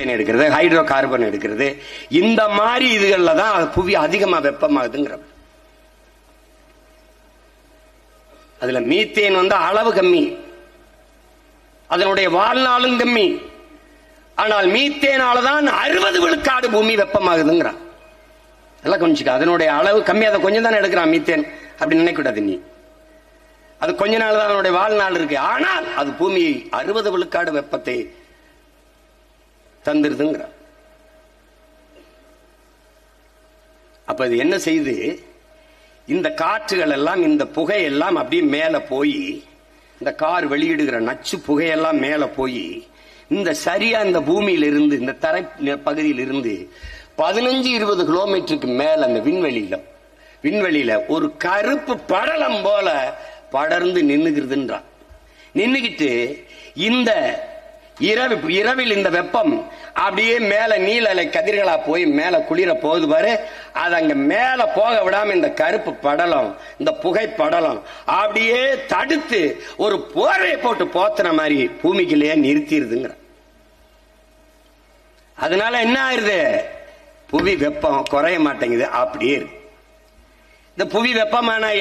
Methane எடுக்கிறது, hydro carbon எடுக்கிறது. இந்த மாதிரி இதுகள்ல தான் புவி அதிகமா வெப்பமாகுதுங்கிற. அதுல மீத்தேன் அளவு கம்மி, அதனுடைய வாழ்நாளும் கம்மி. ஆனால் மீத்தேனாலதான் 60 விழுக்காடு பூமி வெப்பமாகுதுங்கிறான். எல்லாம் கொஞ்சம் அதனுடைய அளவு கம்மி, அதை கொஞ்சம் தானே எடுக்கிறான் மீத்தேன் அப்படின்னு நினைக்கூடாது. நீ அது கொஞ்ச நாள் தான் அதனுடைய வாழ்நாள் இருக்கு. ஆனால் அது பூமியை 60 விழுக்காடு வெப்பத்தை தந்துருதுங்கிற. அப்ப இது என்ன செய்து, இந்த காற்றுகள் எல்லாம், இந்த புகையெல்லாம் அப்படியே மேல போய், இந்த கார் வெளியிடுகிற நச்சு புகையெல்லாம் மேல போய், இந்த சரியா இந்த பூமியிலிருந்து, இந்த தரை பகுதியில் இருந்து 15-20 கிலோமீட்டருக்கு மேல அந்த விண்வெளியில ஒரு கருப்பு படலம் போல படர்ந்து நின்னுகிறதுன்றான். நின்னுகிட்டு இந்த இரவில் இந்த வெப்பம் அப்படியே மேல நீல கதிர்களா போய் மேல குளிர போகுது பாரு. அது அங்க மேல போக விடாம இந்த கருப்பு படலம், இந்த புகை படலம் அப்படியே தடுத்து ஒரு போர்வையை போட்டு போத்துன மாதிரி பூமிக்குள்ளேயே நிறுத்திடுதுங்கிற. அதனால என்ன ஆயிருது, புவி வெப்பம் குறைய மாட்டேங்குது, அப்படியே இருக்கு. இந்த புவி வெப்பமான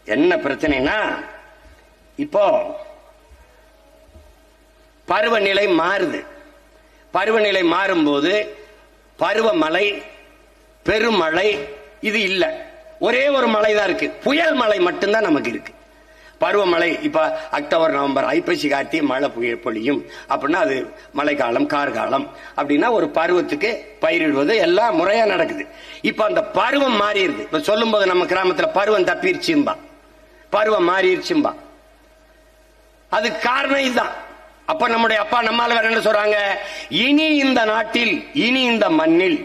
என்ன பிரச்சனைனா, இப்போ பருவநிலை மாறுது. பருவநிலை மாறும்போது பருவமழை, பெருமழை இது இல்ல. ஒரே ஒரு மழை தான் இருக்கு, புயல் மழை மட்டும்தான் நமக்கு இருக்கு. பருவமழை இப்ப அக்டோபர் நவம்பர் ஐப்பசி கார்த்திகை மழை பொழியும் அப்படின்னா அது மழைக்காலம், கார்காலம் அப்படின்னா ஒரு பருவத்துக்கு பயிரிடுவது எல்லாம் முறையா நடக்குது. இப்ப அந்த பருவம் மாறிடுது. இப்ப சொல்லும் போது நம்ம கிராமத்துல பருவம் தப்பிருச்சும்பா, பருவம் மாறிடுச்சும்பா. அதுக்கு காரணம் இதுதான். அப்ப நம்முடைய அப்பா நம்மால வேற என்ன சொல்றாங்க, இனி இந்த நாட்டில், இனி இந்த மண்ணில்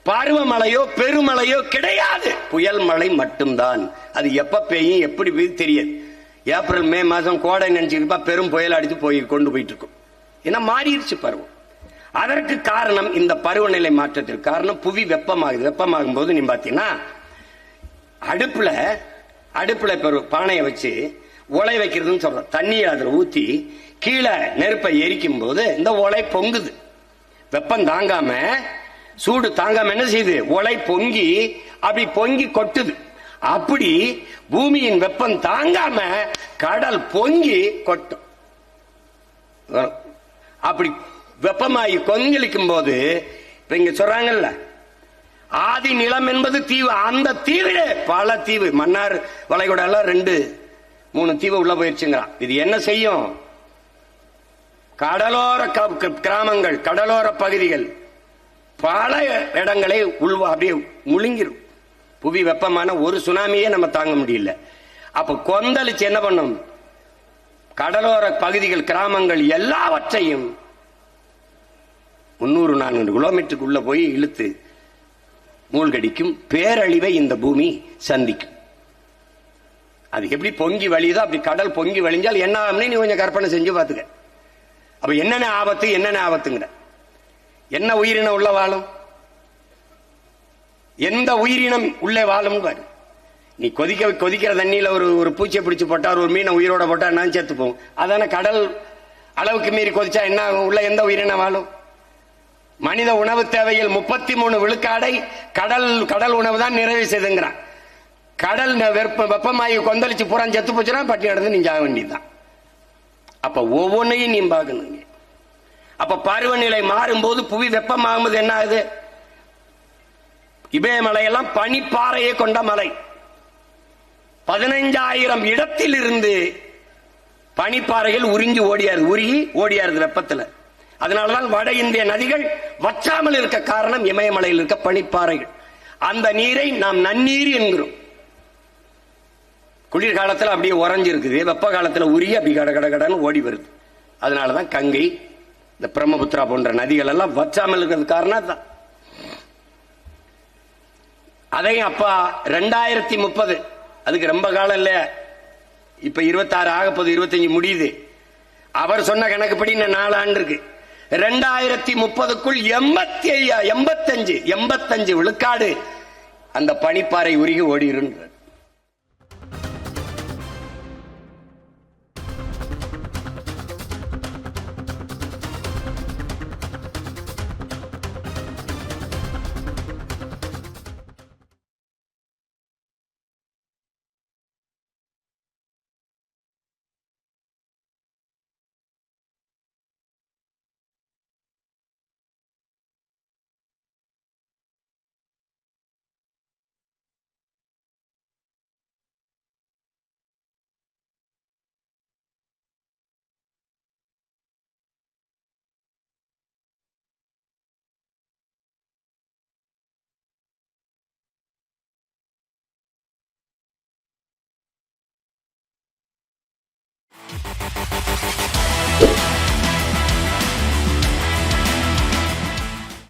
பருவமழையோ பெருமழையோ கிடையாது, புயல் மழை மட்டும்தான். அது எப்ப பெய்யும் எப்படி பெய்யும் தெரியாது. ஏப்ரல் மே மாசம் கோடை நினைச்சிருப்பா, பெரும் புயல் அடித்து கொண்டு போயிட்டு இருக்கும். ஏன்னா மாறிடுச்சு பருவம். அதற்கு காரணம் இந்த பருவநிலை மாற்றத்திற்கு காரணம் புவி வெப்பமாகுது. வெப்பமாகும் போது நீ பாத்தீங்கன்னா அடுப்புல பானையை வச்சு உலை வைக்கிறதுன்னு சொல்றோம். தண்ணியை அதுல ஊத்தி கீழே நெருப்பை எரிக்கும் போது இந்த உலை பொங்குது. வெப்பம் தாங்காம, சூடு தாங்காம என்ன செய்யுது, உலை பொங்கி அப்படி பொங்கி கொட்டுது. அப்படி பூமியின் வெப்பம் தாங்காம கடல் பொங்கி கொட்டும். அப்படி வெப்பமாகி கொந்தளிக்கும் போது இப்ப இங்க சொல்றாங்கல்ல, ஆதி நிலம் என்பது தீவு. அந்த தீவிலே பல தீவு, மன்னார் வளைகுடா எல்லாம் 2-3 தீவு உள்ள போயிருச்சுங்கிறான். இது என்ன செய்யும், கடலோர கிராமங்கள், கடலோர பகுதிகள் பல இடங்களை அப்படியே முழுங்கிரும். புவி வெப்பமான ஒரு சுனாமியே நம்ம தாங்க முடியல. அப்ப கொந்தளிச்சு என்ன பண்ணும், கடலோர பகுதிகள், கிராமங்கள் எல்லாவற்றையும் 300-400 கிலோமீட்டருக்கு உள்ள போய் இழுத்து மூழ்கடிக்கும். பேரழிவை இந்த பூமி சந்திக்கும். அது எப்படி பொங்கி வழியுதோ அப்படி கடல் பொங்கி வழிஞ்சால் என்ன ஆகும்னு நீ கொஞ்சம் கற்பனை செஞ்சு பாத்துக்க. அப்ப என்னென்ன ஆபத்துங்கிற, என்ன உயிரினம் உள்ள வாழும், எந்த உயிரினம் உள்ளே வாழும் பாரு. நீ கொதிக்கிற தண்ணியில ஒரு பூச்சியை பிடிச்சு போட்டா, ஒரு மீனை உயிரோட போட்டா என்ன செத்து போகும். அதான கடல் அளவுக்கு மீறி கொதிச்சா என்ன ஆகும், உள்ள எந்த உயிரினம் வாழும். மனித உணவு தேவையில் 33 விழுக்காடை கடல் உணவு தான் நிறைவு செய்துங்கிறான். கடல் வெப்பமாகி கொந்தளிச்சு புறம் செத்து போச்சுன்னா பட்டி நடந்து நீங்க ஆக வேண்டியதுதான். அப்ப ஒவ்வொன்னையும் நீ பார்க்கணும். அப்ப பருவநிலை மாறும்போது புவி வெப்பமாகும்போது என்ன ஆகுது, இமயமலையெல்லாம் பனிப்பாறையை கொண்ட மலை. 15,000 இடத்தில் இருந்து பனிப்பாறைகள் உருகி ஓடியாருது வெப்பத்தில். அதனாலதான் வட இந்திய நதிகள் வற்றாமல் இருக்க காரணம் இமயமலையில் இருக்க பனிப்பாறைகள். அந்த நீரை நாம் நன்னீர் என்கிறோம். குளிர்காலத்தில் அப்படியே உறைஞ்சு இருக்குது, வெப்ப காலத்தில் உருகி அப்படி கடகடன்னு ஓடி வருது. அதனாலதான் கங்கை, இந்த பிரம்மபுத்திரா போன்ற நதிகள் எல்லாம் வற்றாமல் இருக்கிறது காரணம் தான். அதையும் அப்பா 2030, அதுக்கு ரொம்ப காலம் இல்ல, இப்ப 26 ஆகப்போது, 25 முடியுது. அவர் சொன்ன கணக்குப்படி இன்னும் 4 ஆண்டு இருக்கு. 2030க்குள் 85 விழுக்காடு அந்த பனிப்பாறை உருகி ஓடிருன்றார். வணக்கம்.